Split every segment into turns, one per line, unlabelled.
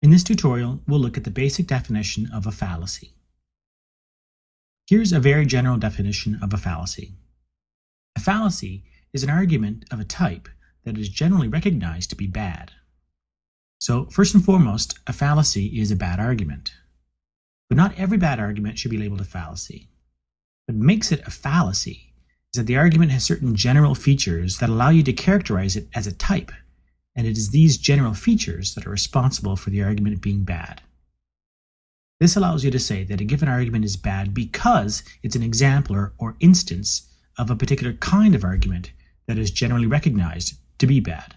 In this tutorial, we'll look at the basic definition of a fallacy. Here's a very general definition of a fallacy. A fallacy is an argument of a type that is generally recognized to be bad. So, first and foremost, a fallacy is a bad argument. But not every bad argument should be labeled a fallacy. What makes it a fallacy is that the argument has certain general features that allow you to characterize it as a type, and it is these general features that are responsible for the argument being bad. This allows you to say that a given argument is bad because it's an example or instance of a particular kind of argument that is generally recognized to be bad.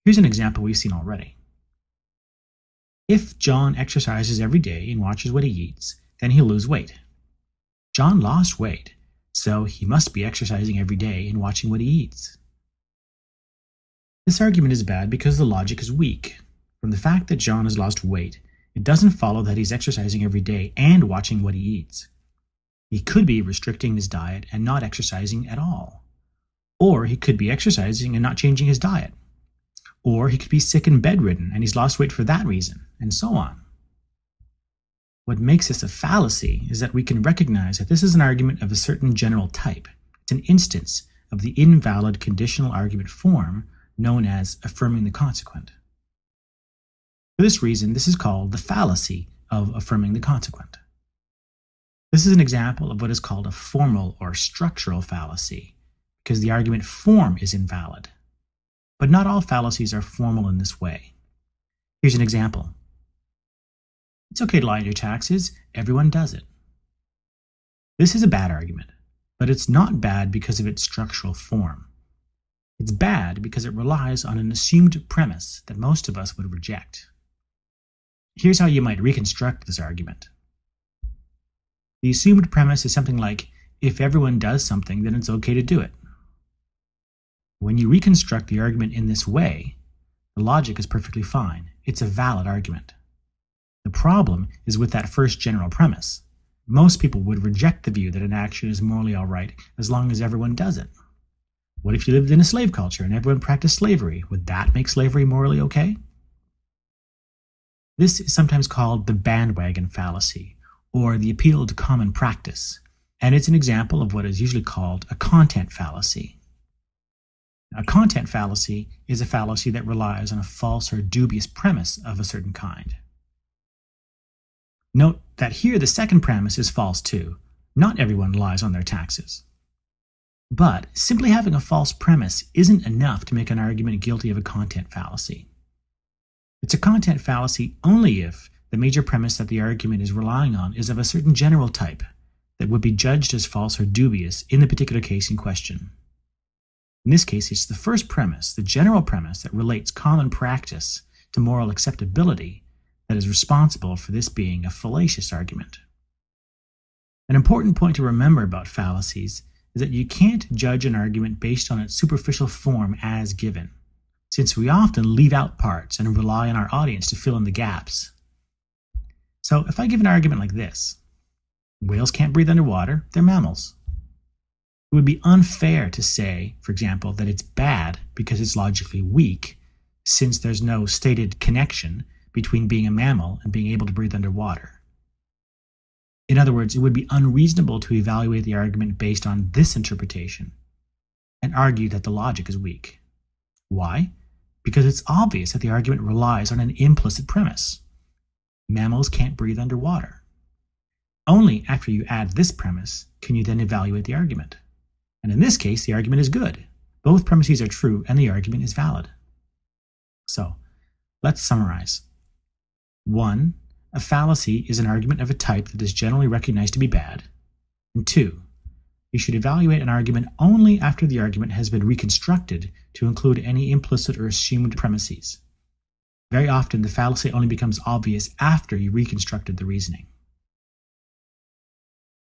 Here's an example we've seen already. If John exercises every day and watches what he eats, then he'll lose weight. John lost weight, so he must be exercising every day and watching what he eats. This argument is bad because the logic is weak. From the fact that John has lost weight, it doesn't follow that he's exercising every day and watching what he eats. He could be restricting his diet and not exercising at all. Or he could be exercising and not changing his diet. Or he could be sick and bedridden and he's lost weight for that reason, and so on. What makes this a fallacy is that we can recognize that this is an argument of a certain general type. It's an instance of the invalid conditional argument form known as affirming the consequent. For this reason, this is called the fallacy of affirming the consequent. This is an example of what is called a formal or structural fallacy, because the argument form is invalid. But not all fallacies are formal in this way. Here's an example. It's okay to lie on your taxes, everyone does it. This is a bad argument, but it's not bad because of its structural form. It's bad because it relies on an assumed premise that most of us would reject. Here's how you might reconstruct this argument. The assumed premise is something like, if everyone does something, then it's okay to do it. When you reconstruct the argument in this way, the logic is perfectly fine. It's a valid argument. The problem is with that first general premise. Most people would reject the view that an action is morally all right as long as everyone does it. What if you lived in a slave culture and everyone practiced slavery? Would that make slavery morally okay? This is sometimes called the bandwagon fallacy, or the appeal to common practice, and it's an example of what is usually called a content fallacy. A content fallacy is a fallacy that relies on a false or dubious premise of a certain kind. Note that here the second premise is false too. Not everyone lies on their taxes. But simply having a false premise isn't enough to make an argument guilty of a content fallacy. It's a content fallacy only if the major premise that the argument is relying on is of a certain general type that would be judged as false or dubious in the particular case in question. In this case, it's the first premise, the general premise that relates common practice to moral acceptability, that is responsible for this being a fallacious argument. An important point to remember about fallacies is that you can't judge an argument based on its superficial form as given, since we often leave out parts and rely on our audience to fill in the gaps. So if I give an argument like this, whales can't breathe underwater, they're mammals. It would be unfair to say, for example, that it's bad because it's logically weak, since there's no stated connection between being a mammal and being able to breathe underwater. In other words, it would be unreasonable to evaluate the argument based on this interpretation and argue that the logic is weak. Why? Because it's obvious that the argument relies on an implicit premise. Mammals can't breathe underwater. Only after you add this premise can you then evaluate the argument. And in this case, the argument is good. Both premises are true and the argument is valid. So, let's summarize. 1. A fallacy is an argument of a type that is generally recognized to be bad. And 2. You should evaluate an argument only after the argument has been reconstructed to include any implicit or assumed premises. Very often, the fallacy only becomes obvious after you reconstructed the reasoning.